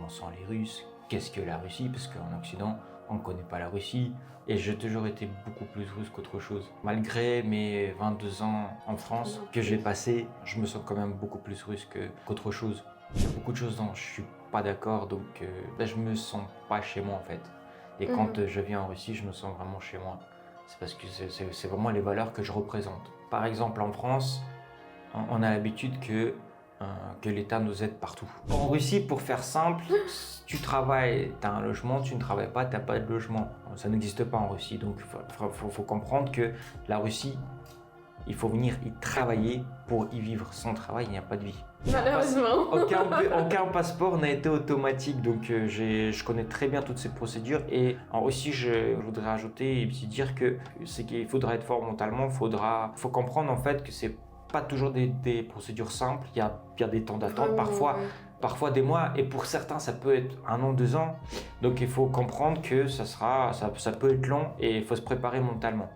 comment sont les Russes, qu'est-ce que la Russie, parce qu'en Occident, on ne connaît pas la Russie. Et j'ai toujours été beaucoup plus russe qu'autre chose. Malgré mes 22 ans en France que j'ai passé, je me sens quand même beaucoup plus russe qu'autre chose. Il y a beaucoup de choses dont je suis pas d'accord, donc je me sens pas chez moi en fait. Et quand je viens en Russie, je me sens vraiment chez moi. C'est parce que c'est vraiment les valeurs que je représente. Par exemple, en France, on a l'habitude que l'État nous aide partout. En Russie, pour faire simple, si tu travailles, tu as un logement, tu ne travailles pas, tu n'as pas de logement. Ça n'existe pas en Russie. Donc il faut comprendre que la Russie, il faut venir y travailler pour y vivre. Sans travail, il n'y a pas de vie. Malheureusement. Aucun passeport n'a été automatique, donc je connais très bien toutes ces procédures. Et en Russie, je voudrais ajouter et puis dire que c'est qu'il faudra être fort mentalement, faut comprendre en fait que c'est pas toujours des procédures simples, il y a des temps d'attente, parfois des mois, et pour certains ça peut être 1 an, 2 ans. Donc il faut comprendre que ça peut être long et il faut se préparer mentalement.